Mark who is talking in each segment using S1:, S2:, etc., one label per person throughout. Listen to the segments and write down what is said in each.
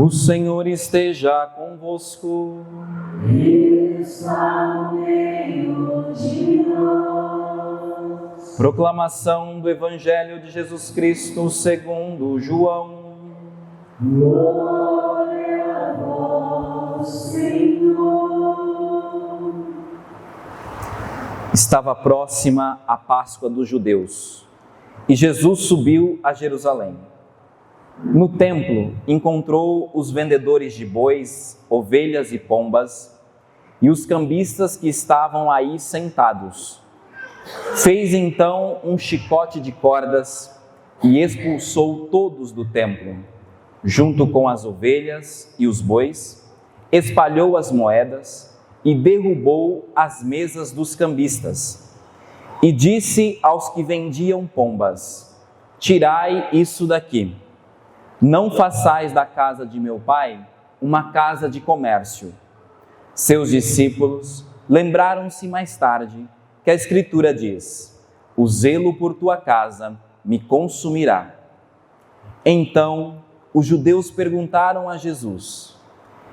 S1: O Senhor esteja convosco.
S2: Está no meio de nós.
S1: Proclamação do Evangelho de Jesus Cristo segundo João.
S2: Glória a vós, Senhor.
S1: Estava próxima a Páscoa dos judeus e Jesus subiu a Jerusalém. No templo, encontrou os vendedores de bois, ovelhas e pombas e os cambistas que estavam aí sentados. Fez então um chicote de cordas e expulsou todos do templo, junto com as ovelhas e os bois, espalhou as moedas e derrubou as mesas dos cambistas. E disse aos que vendiam pombas: tirai isso daqui. Não façais da casa de meu pai uma casa de comércio. Seus discípulos lembraram-se mais tarde que a Escritura diz: o zelo por tua casa me consumirá. Então os judeus perguntaram a Jesus: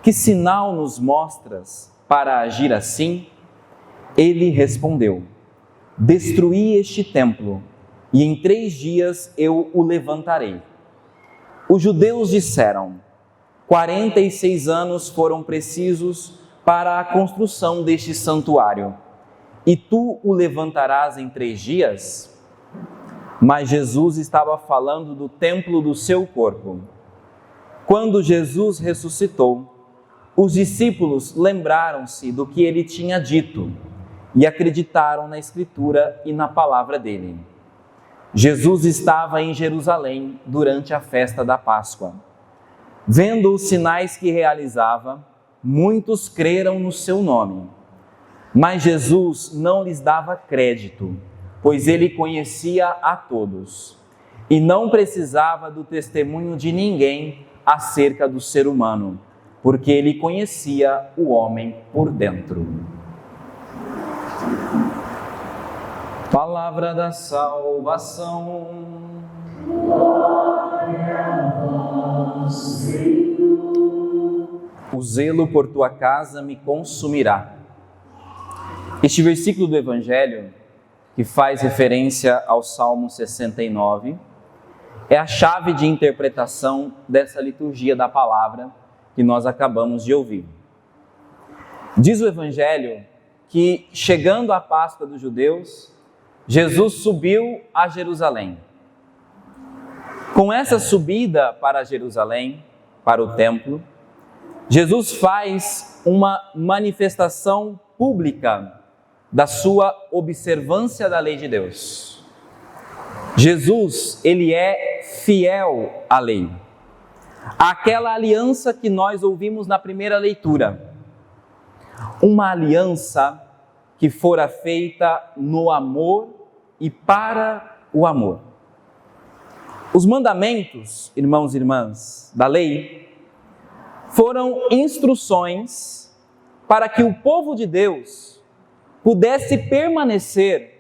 S1: que sinal nos mostras para agir assim? Ele respondeu: destruí este templo e em 3 dias eu o levantarei. Os judeus disseram: 46 anos foram precisos para a construção deste santuário, e tu o levantarás em 3 dias? Mas Jesus estava falando do templo do seu corpo. Quando Jesus ressuscitou, os discípulos lembraram-se do que ele tinha dito e acreditaram na Escritura e na palavra dele. Jesus estava em Jerusalém durante a festa da Páscoa. Vendo os sinais que realizava, muitos creram no seu nome. Mas Jesus não lhes dava crédito, pois ele conhecia a todos e não precisava do testemunho de ninguém acerca do ser humano, porque ele conhecia o homem por dentro. Palavra da salvação.
S2: Glória a vós, Senhor.
S1: O zelo por tua casa me consumirá. Este versículo do Evangelho, que faz referência ao Salmo 69, é a chave de interpretação dessa liturgia da palavra que nós acabamos de ouvir. Diz o Evangelho que, chegando à Páscoa dos judeus, Jesus subiu a Jerusalém. Com essa subida para Jerusalém, para o templo, Jesus faz uma manifestação pública da sua observância da lei de Deus. Jesus, ele é fiel à lei, àquela aliança que nós ouvimos na primeira leitura. Uma aliança que fora feita no amor e para o amor. Os mandamentos, irmãos e irmãs, da lei, foram instruções para que o povo de Deus pudesse permanecer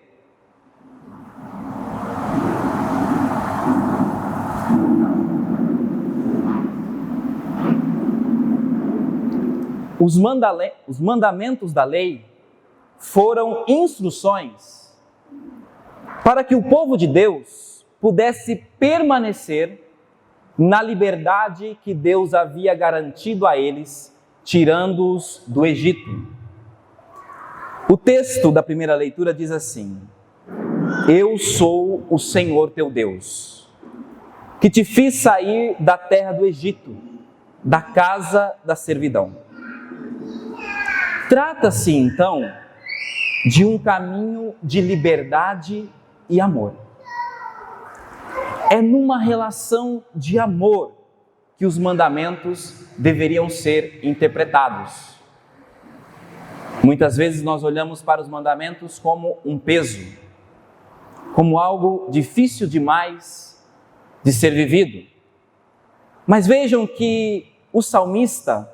S1: Os mandamentos da lei foram instruções para que o povo de Deus pudesse permanecer na liberdade que Deus havia garantido a eles, tirando-os do Egito. O texto da primeira leitura diz assim: eu sou o Senhor teu Deus, que te fiz sair da terra do Egito, da casa da servidão. Trata-se, então, de um caminho de liberdade e amor. É numa relação de amor que os mandamentos deveriam ser interpretados. Muitas vezes nós olhamos para os mandamentos como um peso, como algo difícil demais de ser vivido. Mas vejam que o salmista,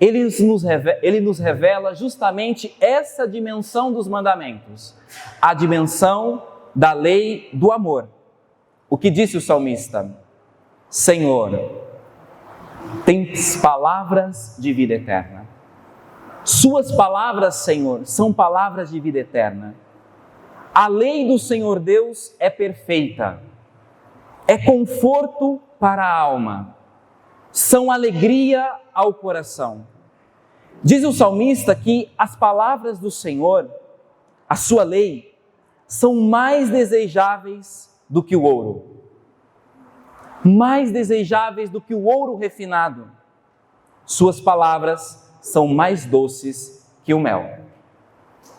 S1: ele nos revela justamente essa dimensão dos mandamentos, a dimensão da lei do amor. O que disse o salmista? Senhor, tens palavras de vida eterna. Suas palavras, Senhor, são palavras de vida eterna. A lei do Senhor Deus é perfeita, é conforto para a alma, são alegria ao coração. Diz o salmista que as palavras do Senhor, a sua lei, são mais desejáveis do que o ouro. Mais desejáveis do que o ouro refinado. Suas palavras são mais doces que o mel.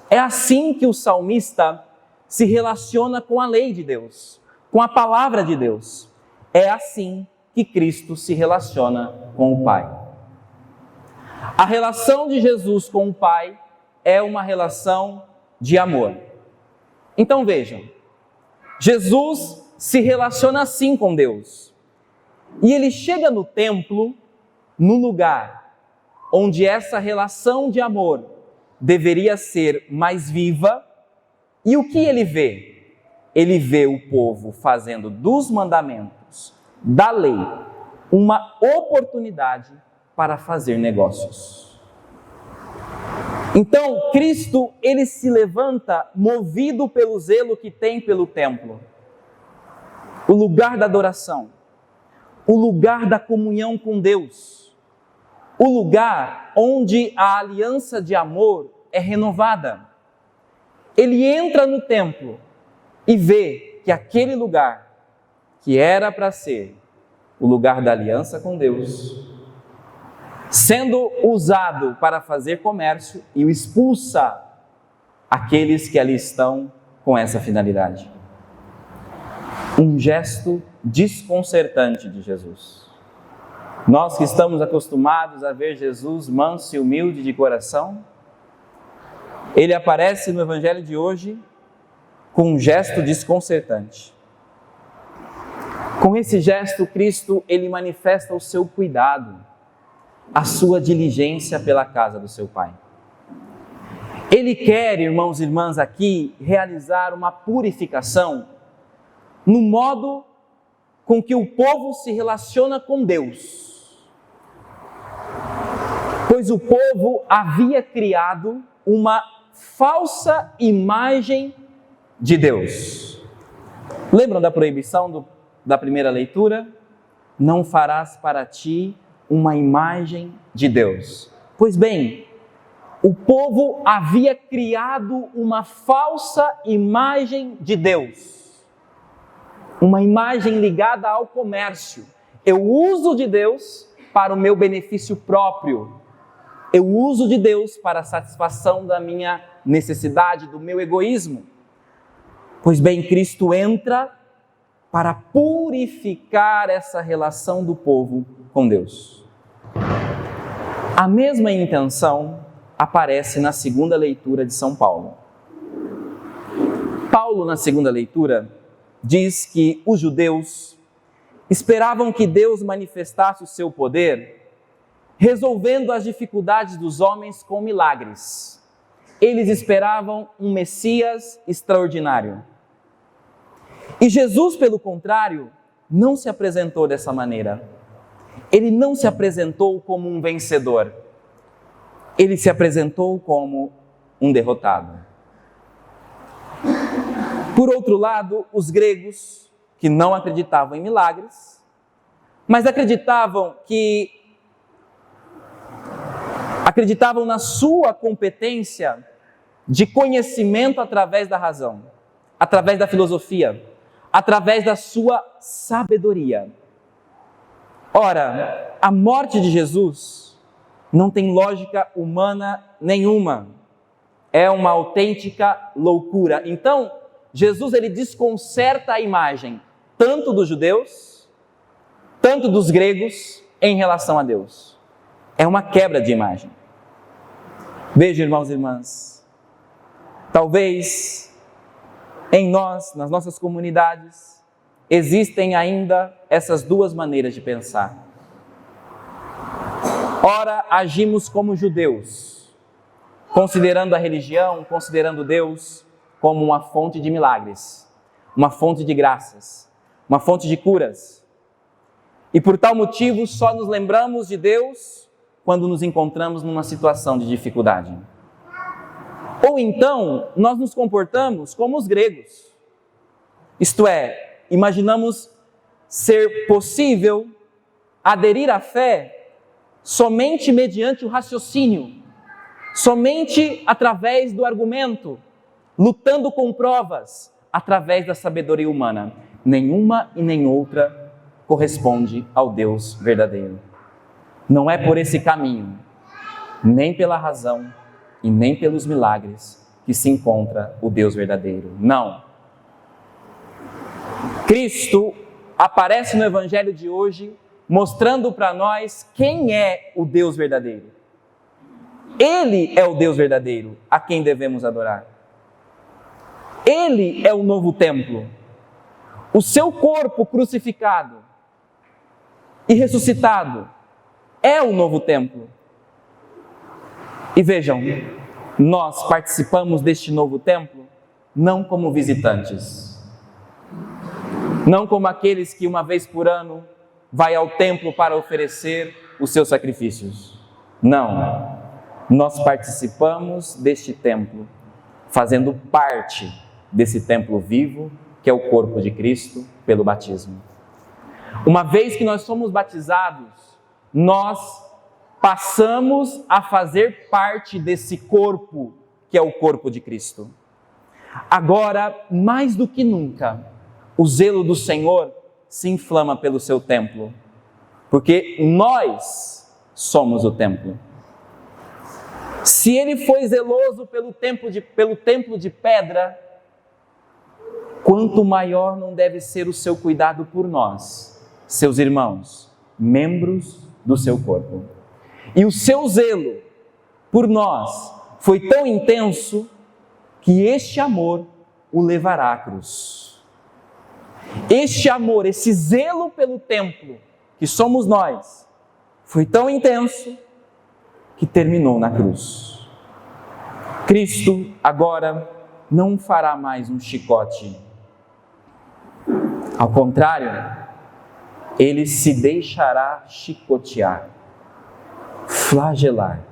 S1: É assim que o salmista se relaciona com a lei de Deus, com a palavra de Deus. É assim que Cristo se relaciona com o Pai. A relação de Jesus com o Pai é uma relação de amor. Então vejam, Jesus se relaciona assim com Deus. E ele chega no templo, no lugar onde essa relação de amor deveria ser mais viva. E o que ele vê? Ele vê o povo fazendo dos mandamentos, da lei, uma oportunidade para fazer negócios. Então, Cristo, ele se levanta movido pelo zelo que tem pelo templo. O lugar da adoração, o lugar da comunhão com Deus, o lugar onde a aliança de amor é renovada. Ele entra no templo e vê que aquele lugar, que era para ser o lugar da aliança com Deus, sendo usado para fazer comércio, e o expulsa aqueles que ali estão com essa finalidade. Um gesto desconcertante de Jesus. Nós que estamos acostumados a ver Jesus manso e humilde de coração, ele aparece no Evangelho de hoje com um gesto desconcertante. Com esse gesto, Cristo, ele manifesta o seu cuidado, a sua diligência pela casa do seu Pai. Ele quer, irmãos e irmãs, aqui realizar uma purificação no modo com que o povo se relaciona com Deus. Pois o povo havia criado uma falsa imagem de Deus. Lembram da proibição da primeira leitura? Não farás para ti uma imagem de Deus. Pois bem, o povo havia criado uma falsa imagem de Deus. Uma imagem ligada ao comércio. Eu uso de Deus para o meu benefício próprio. Eu uso de Deus para a satisfação da minha necessidade, do meu egoísmo. Pois bem, Cristo entra para purificar essa relação do povo com Deus. A mesma intenção aparece na segunda leitura de São Paulo. Paulo, na segunda leitura, diz que os judeus esperavam que Deus manifestasse o seu poder, resolvendo as dificuldades dos homens com milagres. Eles esperavam um Messias extraordinário. E Jesus, pelo contrário, não se apresentou dessa maneira. Ele não se apresentou como um vencedor. Ele se apresentou como um derrotado. Por outro lado, os gregos, que não acreditavam em milagres, mas acreditavam na sua competência de conhecimento através da razão, através da filosofia, através da sua sabedoria. Ora, a morte de Jesus não tem lógica humana nenhuma. É uma autêntica loucura. Então, Jesus, ele desconcerta a imagem tanto dos judeus, tanto dos gregos em relação a Deus. É uma quebra de imagem. Veja, irmãos e irmãs, talvez em nós, nas nossas comunidades, existem ainda essas duas maneiras de pensar. Ora, agimos como judeus, considerando a religião, considerando Deus como uma fonte de milagres, uma fonte de graças, uma fonte de curas. E por tal motivo só nos lembramos de Deus quando nos encontramos numa situação de dificuldade. Ou então, nós nos comportamos como os gregos. Isto é, imaginamos ser possível aderir à fé somente mediante o raciocínio, somente através do argumento, lutando com provas, através da sabedoria humana. Nenhuma e nem outra corresponde ao Deus verdadeiro. Não é por esse caminho, nem pela razão e nem pelos milagres que se encontra o Deus verdadeiro. Não. Cristo aparece no Evangelho de hoje mostrando para nós quem é o Deus verdadeiro. Ele é o Deus verdadeiro a quem devemos adorar. Ele é o novo templo. O seu corpo crucificado e ressuscitado é o novo templo. E vejam, nós participamos deste novo templo não como visitantes, não como aqueles que uma vez por ano vai ao templo para oferecer os seus sacrifícios. Não, nós participamos deste templo, fazendo parte desse templo vivo, que é o corpo de Cristo, pelo batismo. Uma vez que nós somos batizados, nós passamos a fazer parte desse corpo, que é o corpo de Cristo. Agora, mais do que nunca, o zelo do Senhor se inflama pelo seu templo, porque nós somos o templo. Se ele foi zeloso pelo templo de pedra, quanto maior não deve ser o seu cuidado por nós, seus irmãos, membros do seu corpo. E o seu zelo por nós foi tão intenso que este amor o levará à cruz. Este amor, esse zelo pelo templo, que somos nós, foi tão intenso que terminou na cruz. Cristo agora não fará mais um chicote. Ao contrário, ele se deixará chicotear, flagelar,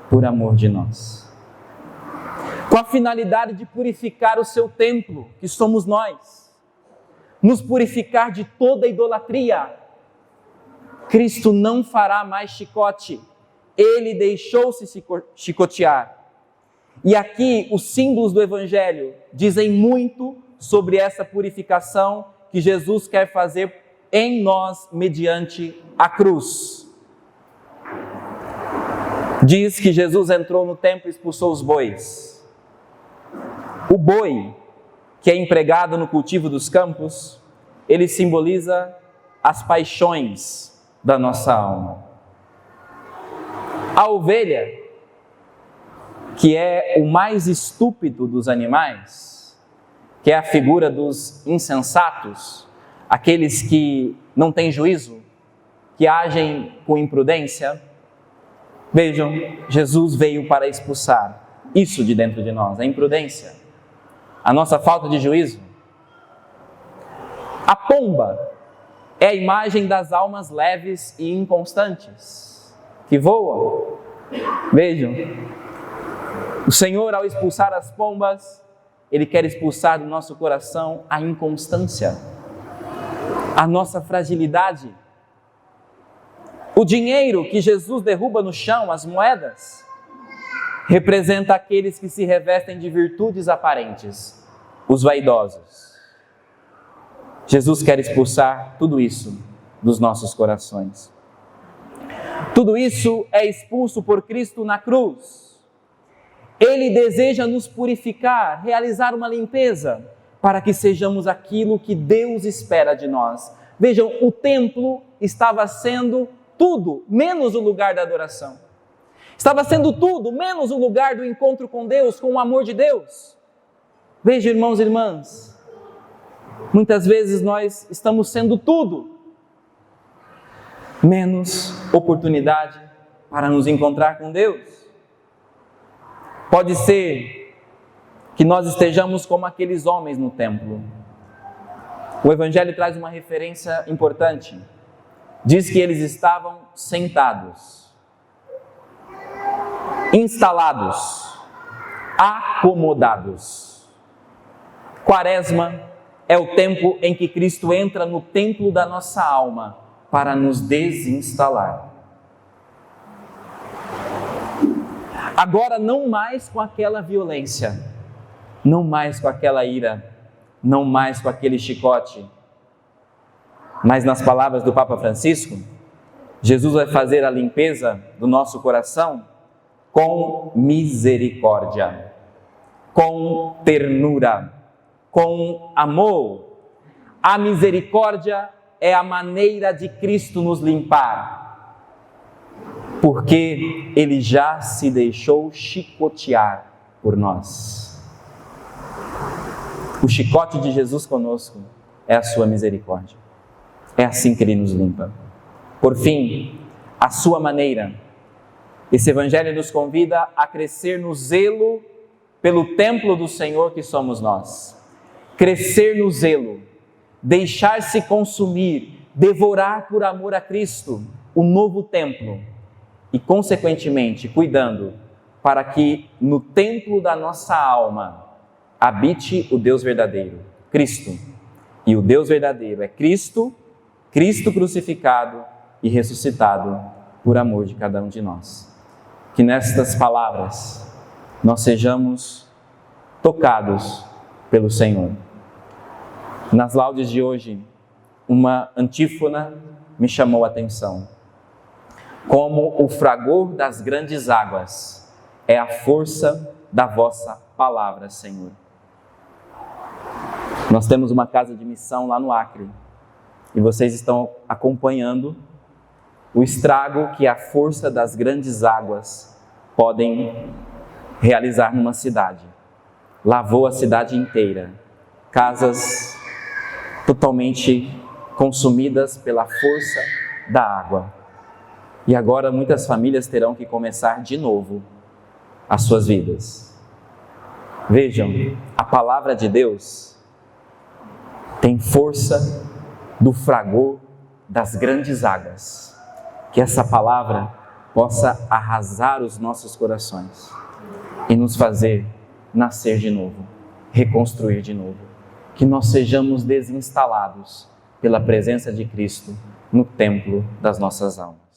S1: por amor de nós, com a finalidade de purificar o seu templo, que somos nós, nos purificar de toda idolatria. Cristo não fará mais chicote, ele deixou-se chicotear. E aqui os símbolos do Evangelho dizem muito sobre essa purificação que Jesus quer fazer em nós mediante a cruz. Diz que Jesus entrou no templo e expulsou os bois. O boi, que é empregado no cultivo dos campos, ele simboliza as paixões da nossa alma. A ovelha, que é o mais estúpido dos animais, que é a figura dos insensatos, aqueles que não têm juízo, que agem com imprudência. Vejam, Jesus veio para expulsar isso de dentro de nós, a imprudência, a nossa falta de juízo. A pomba é a imagem das almas leves e inconstantes, que voam. Vejam, o Senhor, ao expulsar as pombas, Ele quer expulsar do nosso coração a inconstância, a nossa fragilidade. O dinheiro que Jesus derruba no chão, as moedas, representa aqueles que se revestem de virtudes aparentes, os vaidosos. Jesus quer expulsar tudo isso dos nossos corações. Tudo isso é expulso por Cristo na cruz. Ele deseja nos purificar, realizar uma limpeza, para que sejamos aquilo que Deus espera de nós. Vejam, o templo estava sendo tudo, menos o lugar da adoração. Estava sendo tudo, menos o lugar do encontro com Deus, com o amor de Deus. Vejam, irmãos e irmãs, muitas vezes nós estamos sendo tudo, menos oportunidade para nos encontrar com Deus. Pode ser que nós estejamos como aqueles homens no templo. O Evangelho traz uma referência importante. diz que eles estavam sentados, instalados, acomodados. Quaresma é o tempo em que Cristo entra no templo da nossa alma para nos desinstalar. Agora não mais com aquela violência, não mais com aquela ira, não mais com aquele chicote, mas nas palavras do Papa Francisco, Jesus vai fazer a limpeza do nosso coração com misericórdia, com ternura, com amor. A misericórdia é a maneira de Cristo nos limpar, porque Ele já se deixou chicotear por nós. O chicote de Jesus conosco é a sua misericórdia. É assim que Ele nos limpa. Por fim, a sua maneira. Esse Evangelho nos convida a crescer no zelo pelo templo do Senhor que somos nós. Crescer no zelo, deixar-se consumir, devorar por amor a Cristo, o novo templo. E, consequentemente, cuidando para que no templo da nossa alma habite o Deus verdadeiro, Cristo. E o Deus verdadeiro é Cristo, Cristo crucificado e ressuscitado por amor de cada um de nós. Que nestas palavras nós sejamos tocados pelo Senhor. Nas laudes de hoje, uma antífona me chamou a atenção. Como o fragor das grandes águas é a força da vossa palavra, Senhor. Nós temos uma casa de missão lá no Acre e vocês estão acompanhando o estrago que a força das grandes águas podem realizar numa cidade. Lavou a cidade inteira, casas totalmente consumidas pela força da água. E agora muitas famílias terão que começar de novo as suas vidas. Vejam, a palavra de Deus tem força do fragor das grandes águas. Que essa palavra possa arrasar os nossos corações e nos fazer nascer de novo, reconstruir de novo. Que nós sejamos desinstalados pela presença de Cristo no templo das nossas almas.